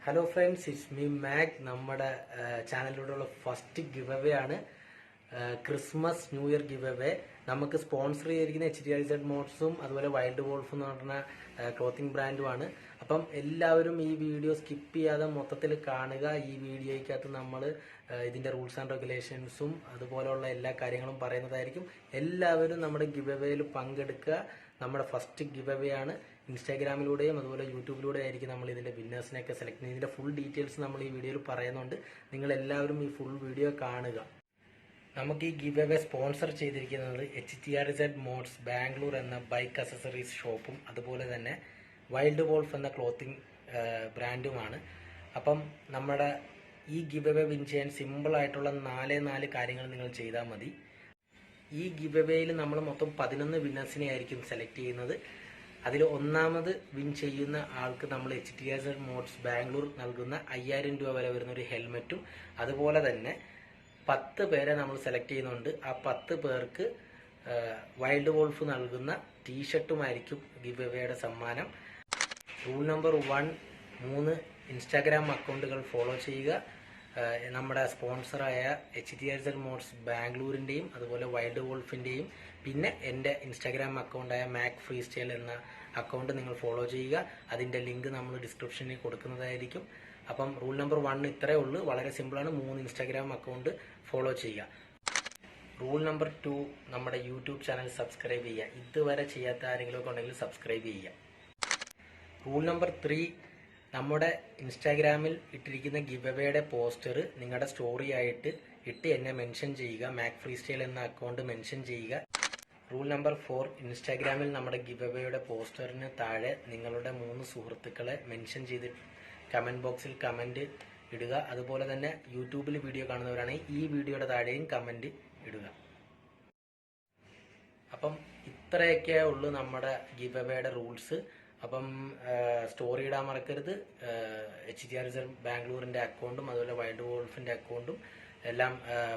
Hello friends, it's me Makk. നമ്മുടെ ചാനലിലൂടെയുള്ള first give away ആണ് Christmas new year give away. നമുക്ക് sponsor ചെയ്തിരിക്കുന്ന HDIZ മോഡ്സും അതുപോലെ വൈൽഡ് വോൾഫ് എന്ന് പറഞ്ഞ ക്ലോത്തിങ് ബ്രാൻഡുമാണ്. അപ്പം എല്ലാവരും ഈ വീഡിയോ സ്കിപ്പ് ചെയ്യാതെ മൊത്തത്തിൽ കാണുക. ഈ വീഡിയോയ്ക്കകത്ത് നമ്മൾ ഇതിൻ്റെ റൂൾസ് ആൻഡ് റെഗുലേഷൻസും അതുപോലെയുള്ള എല്ലാ കാര്യങ്ങളും പറയുന്നതായിരിക്കും. എല്ലാവരും നമ്മുടെ ഗിവ് അവേയിൽ പങ്കെടുക്കുക. നമ്മുടെ ഫസ്റ്റ് ഗിവ് അവേ ആണ്. ഇൻസ്റ്റാഗ്രാമിലൂടെയും അതുപോലെ യൂട്യൂബിലൂടെ ആയിരിക്കും നമ്മൾ ഇതിൻ്റെ വിന്നേഴ്സിനെയൊക്കെ സെലക്ട് ചെയ്യുന്നത്. ഇതിൻ്റെ ഫുൾ ഡീറ്റെയിൽസ് നമ്മൾ ഈ വീഡിയോയിൽ പറയുന്നുണ്ട്. നിങ്ങൾ എല്ലാവരും ഈ ഫുൾ വീഡിയോ കാണുക. നമുക്ക് ഈ ഗിവ് അവേ സ്പോൺസർ ചെയ്തിരിക്കുന്നത് HDIZ മോഡ്സ് ബാംഗ്ലൂർ എന്ന ബൈക്ക് അക്സസറീസ് ഷോപ്പും അതുപോലെ തന്നെ വൈൽഡ് വോൾഫ് എന്ന ക്ലോത്തിങ് ബ്രാൻഡുമാണ്. അപ്പം നമ്മുടെ ഈ ഗിവ് അവേ വിൻ ചെയ്യാൻ സിമ്പിളായിട്ടുള്ള 4 കാര്യങ്ങൾ നിങ്ങൾ ചെയ്താൽ മതി. ഈ ഗിവ് അവേയിൽ നമ്മൾ മൊത്തം 11 വിന്നേഴ്സിനെ ആയിരിക്കും സെലക്ട് ചെയ്യുന്നത്. അതിൽ ഒന്നാമത് വിൻ ചെയ്യുന്ന ആൾക്ക് നമ്മൾ HDIZ മോഡ്സ് ബാംഗ്ലൂർ നൽകുന്ന 5000 രൂപ വരെ വരുന്ന ഒരു ഹെൽമെറ്റും അതുപോലെ തന്നെ 10 പേരെ നമ്മൾ സെലക്ട് ചെയ്യുന്നുണ്ട്. ആ 10 പേർക്ക് വൈൽഡ് വോൾഫ് നൽകുന്ന ടീഷർട്ടുമായിരിക്കും ഗിവ് അവേയുടെ സമ്മാനം. റൂൾ നമ്പർ 1, 3 ഇൻസ്റ്റാഗ്രാം അക്കൗണ്ടുകൾ ഫോളോ ചെയ്യുക. നമ്മുടെ സ്പോൺസറായ HDIZ മോഡ്സ് ബാംഗ്ലൂരിൻ്റെയും അതുപോലെ വൈൽഡ് വോൾഫിൻ്റെയും പിന്നെ എൻ്റെ ഇൻസ്റ്റാഗ്രാം അക്കൗണ്ടായ മാക്ക് ഫ്രീ സ്റ്റൈൽ എന്ന അക്കൗണ്ട് നിങ്ങൾ ഫോളോ ചെയ്യുക. അതിൻ്റെ ലിങ്ക് നമ്മൾ ഡിസ്ക്രിപ്ഷനിൽ കൊടുക്കുന്നതായിരിക്കും. അപ്പം റൂൾ നമ്പർ 1 ഇത്രയേ ഉള്ളൂ, വളരെ സിമ്പിളാണ്. 3 ഇൻസ്റ്റാഗ്രാം അക്കൗണ്ട് ഫോളോ ചെയ്യുക. റൂൾ നമ്പർ 2, നമ്മുടെ യൂട്യൂബ് ചാനൽ സബ്സ്ക്രൈബ് ചെയ്യുക. ഇതുവരെ ചെയ്യാത്ത ആരെങ്കിലും ഒക്കെ ഉണ്ടെങ്കിൽ സബ്സ്ക്രൈബ് ചെയ്യുക. റൂൾ നമ്പർ 3, നമ്മുടെ ഇൻസ്റ്റാഗ്രാമിൽ ഇട്ടിരിക്കുന്ന ഗിവ് അവേയുടെ പോസ്റ്റർ നിങ്ങളുടെ സ്റ്റോറി ആയിട്ട് ഇട്ട് എന്നെ മെൻഷൻ ചെയ്യുക. മാക്ക് ഫ്രീ സ്റ്റൈൽ എന്ന അക്കൗണ്ട് മെൻഷൻ ചെയ്യുക. റൂൾ നമ്പർ 4, ഇൻസ്റ്റാഗ്രാമിൽ നമ്മുടെ ഗിവ് അവേയുടെ പോസ്റ്ററിന് താഴെ നിങ്ങളുടെ 3 സുഹൃത്തുക്കളെ മെൻഷൻ ചെയ്ത് കമൻറ്റ് ബോക്സിൽ കമൻറ്റ് ഇടുക. അതുപോലെ തന്നെ യൂട്യൂബിൽ വീഡിയോ കാണുന്നവരാണെങ്കിൽ ഈ വീഡിയോയുടെ താഴെയും കമൻറ്റ് ഇടുക. അപ്പം ഇത്രയൊക്കെ ഉള്ളൂ നമ്മുടെ ഗിവ് അവേയുടെ റൂൾസ്. അപ്പം സ്റ്റോറി ഇടാൻ മറക്കരുത്. HDIZ ബാംഗ്ലൂരിൻ്റെ അക്കൗണ്ടും അതുപോലെ വൈൽഡ് വോൾഫിൻ്റെ അക്കൗണ്ടും എല്ലാം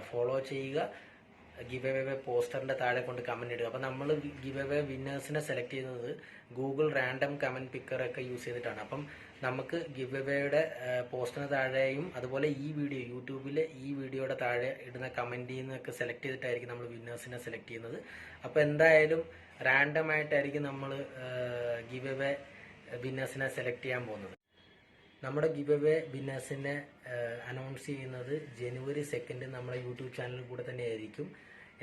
ഫോളോ ചെയ്യുക. ഗിവ് അവേ പോസ്റ്ററിൻ്റെ താഴെ കൊണ്ട് കമൻറ്റ് ഇടുക. അപ്പം നമ്മൾ ഗിവ് അവേ വിന്നേഴ്സിനെ സെലക്ട് ചെയ്യുന്നത് ഗൂഗിൾ റാൻഡം കമൻറ്റ് പിക്കറൊക്കെ യൂസ് ചെയ്തിട്ടാണ്. അപ്പം നമുക്ക് ഗിവ് അവേയുടെ പോസ്റ്ററിന് താഴെയും അതുപോലെ ഈ വീഡിയോ യൂട്യൂബിലെ ഈ വീഡിയോയുടെ താഴെ ഇടുന്ന കമൻറ്റിൽ നിന്നൊക്കെ സെലക്ട് ചെയ്തിട്ടായിരിക്കും നമ്മൾ വിന്നേഴ്സിനെ സെലക്ട് ചെയ്യുന്നത്. അപ്പോൾ എന്തായാലും റാൻഡം ആയിട്ടായിരിക്കും നമ്മൾ ഗിവ് അവേ വിന്നേഴ്സിനെ സെലക്ട് ചെയ്യാൻ പോകുന്നത്. നമ്മുടെ ഗിവ് അവേ വിന്നേഴ്സിനെ അനൗൺസ് ചെയ്യുന്നത് ജനുവരി 2 നമ്മുടെ യൂട്യൂബ് ചാനലിൽ കൂടെ തന്നെ ആയിരിക്കും.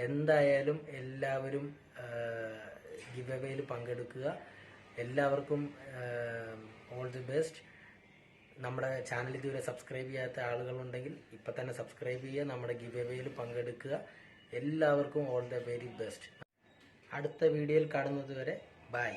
എന്തായാലും എല്ലാവരും ഗിവ് അവേയിൽ പങ്കെടുക്കുക. എല്ലാവർക്കും ഓൾ ദി ബെസ്റ്റ്. നമ്മുടെ ചാനൽ ഇതുവരെ സബ്സ്ക്രൈബ് ചെയ്യാത്ത ആളുകളുണ്ടെങ്കിൽ ഇപ്പം തന്നെ സബ്സ്ക്രൈബ് ചെയ്യുക. നമ്മുടെ ഗിവ് അവേയിൽ പങ്കെടുക്കുക. എല്ലാവർക്കും ഓൾ ദ വെരി ബെസ്റ്റ്. അടുത്ത വീഡിയോയിൽ കാണുന്നത് വരെ ബൈ.